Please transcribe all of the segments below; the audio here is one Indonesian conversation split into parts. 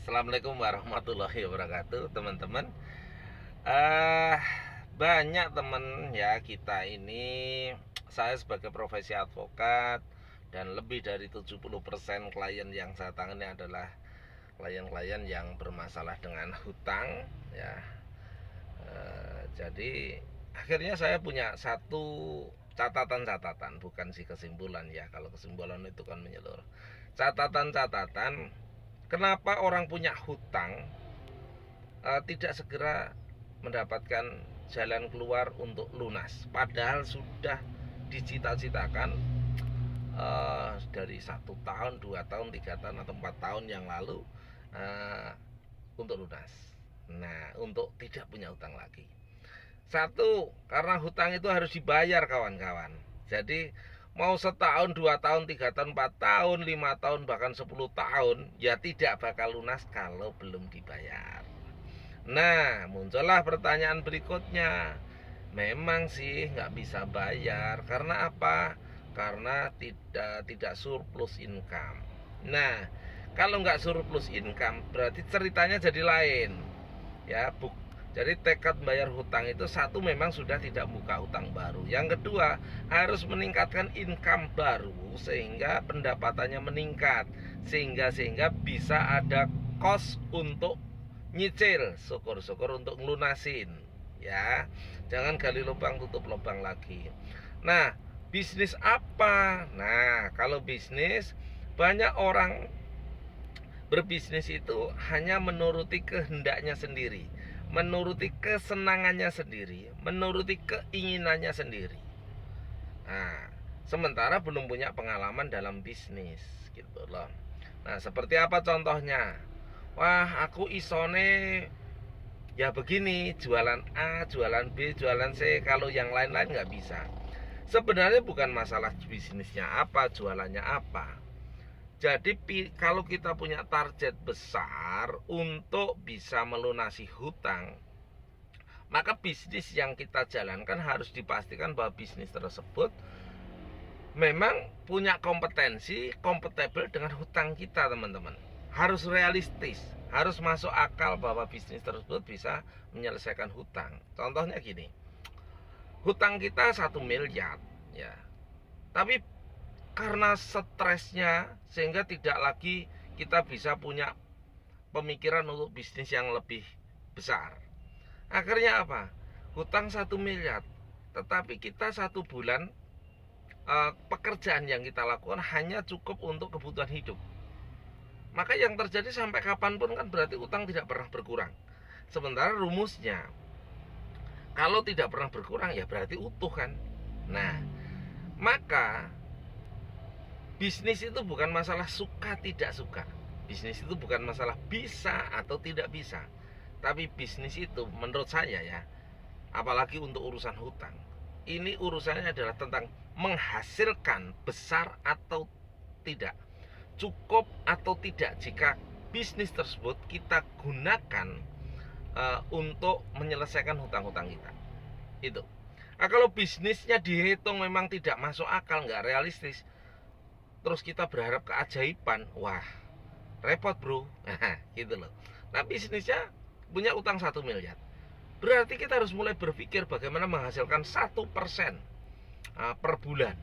Assalamualaikum warahmatullahi wabarakatuh, teman-teman. eh Banyak teman ya kita ini, saya sebagai profesi advokat dan lebih dari 70% klien yang saya tangani adalah klien-klien yang bermasalah dengan hutang ya. Jadi akhirnya saya punya satu catatan-catatan, bukan sih kesimpulan ya. Kalau kesimpulan itu kan menyeluruh. Catatan-catatan kenapa orang punya hutang tidak segera mendapatkan jalan keluar untuk lunas, padahal sudah dicita-citakan dari 1 tahun, 2 tahun, 3 tahun atau 4 tahun yang lalu untuk lunas. Nah, untuk tidak punya hutang lagi. Satu, karena hutang itu harus dibayar, kawan-kawan. Jadi mau 1 tahun, 2 tahun, 3 tahun, 4 tahun, 5 tahun, bahkan 10 tahun, ya tidak bakal lunas kalau belum dibayar. Nah, muncullah pertanyaan berikutnya. Memang sih nggak bisa bayar. Karena apa? Karena tidak surplus income. Nah, kalau nggak surplus income, berarti ceritanya jadi lain. Ya, jadi tekad bayar hutang itu, satu, memang sudah tidak buka hutang baru. Yang kedua, harus meningkatkan income baru sehingga pendapatannya meningkat, sehingga bisa ada cost untuk nyicil, syukur-syukur untuk ngelunasin ya. Jangan gali lubang tutup lubang lagi. Nah, bisnis apa? Nah, kalau bisnis, banyak orang berbisnis itu hanya menuruti kehendaknya sendiri, menuruti kesenangannya sendiri, menuruti keinginannya sendiri. Nah, sementara belum punya pengalaman dalam bisnis gitu loh. Nah, seperti apa contohnya? Wah, aku isone ya begini, jualan A, jualan B, jualan C, kalau yang lain-lain nggak bisa. Sebenarnya bukan masalah bisnisnya apa, jualannya apa. Jadi kalau kita punya target besar untuk bisa melunasi hutang, maka bisnis yang kita jalankan harus dipastikan bahwa bisnis tersebut memang punya kompetensi, kompatibel dengan hutang kita, teman-teman. Harus realistis, harus masuk akal bahwa bisnis tersebut bisa menyelesaikan hutang. Contohnya gini, hutang kita 1 miliar ya, tapi karena stresnya sehingga tidak lagi kita bisa punya pemikiran untuk bisnis yang lebih besar. Akhirnya apa? Hutang 1 miliar, tetapi kita 1 bulan pekerjaan yang kita lakukan hanya cukup untuk kebutuhan hidup. Maka yang terjadi sampai kapanpun kan berarti utang tidak pernah berkurang. Sementara rumusnya, kalau tidak pernah berkurang ya berarti utuh kan. Nah, maka bisnis itu bukan masalah suka tidak suka. Bisnis itu bukan masalah bisa atau tidak bisa. Tapi bisnis itu menurut saya ya, apalagi untuk urusan hutang, ini urusannya adalah tentang menghasilkan besar atau tidak, cukup atau tidak, jika bisnis tersebut kita gunakan untuk menyelesaikan hutang-hutang kita. Itu. Nah, kalau bisnisnya dihitung memang tidak masuk akal, nggak realistis, terus kita berharap keajaiban, wah repot bro. Gitu loh. Nah, bisnisnya punya utang 1 miliar, berarti kita harus mulai berpikir bagaimana menghasilkan 1% per bulan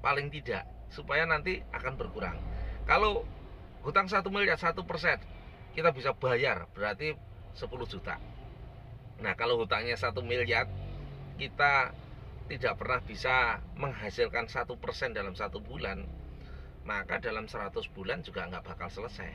paling tidak, supaya nanti akan berkurang. Kalau hutang 1 miliar, 1% kita bisa bayar, berarti 10 juta. Nah, kalau hutangnya 1 miliar, kita tidak pernah bisa menghasilkan 1% dalam 1 bulan, maka dalam 100 bulan juga nggak bakal selesai.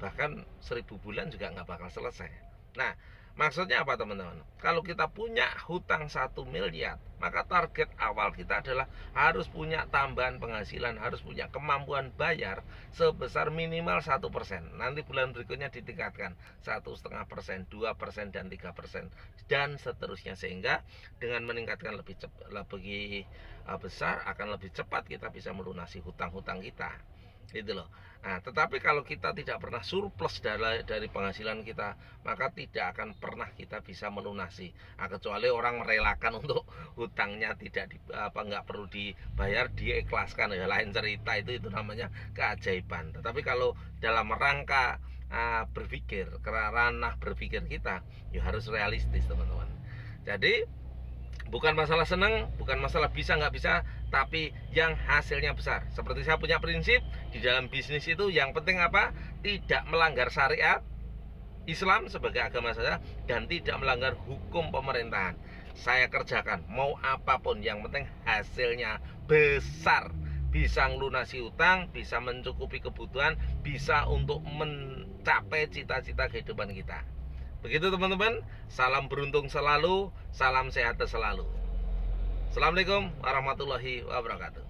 Bahkan 1000 bulan juga nggak bakal selesai. Nah, maksudnya apa, teman-teman? Kalau kita punya hutang 1 miliar, maka target awal kita adalah harus punya tambahan penghasilan, harus punya kemampuan bayar sebesar minimal 1%. Nanti bulan berikutnya ditingkatkan 1,5%, 2%, dan 3%, dan seterusnya. Sehingga dengan meningkatkan lebih besar, akan lebih cepat kita bisa melunasi hutang-hutang kita. Gitu loh. Nah, tetapi kalau kita tidak pernah surplus dari penghasilan kita, maka tidak akan pernah kita bisa melunasi. Nah, kecuali orang merelakan untuk hutangnya nggak perlu dibayar, diikhlaskan, ya lain cerita, itu namanya keajaiban. Tetapi kalau dalam rangka berpikir, karena ranah berpikir kita ya harus realistis teman-teman. Jadi bukan masalah seneng, bukan masalah bisa nggak bisa, tapi yang hasilnya besar. Seperti saya punya prinsip di dalam bisnis itu, yang penting apa? Tidak melanggar syariat Islam sebagai agama saya, dan tidak melanggar hukum pemerintahan. Saya kerjakan mau apapun, yang penting hasilnya besar, bisa ngelunasi utang, bisa mencukupi kebutuhan, bisa untuk mencapai cita-cita kehidupan kita. Begitu teman-teman, salam beruntung selalu, salam sehat selalu. Assalamualaikum warahmatullahi wabarakatuh.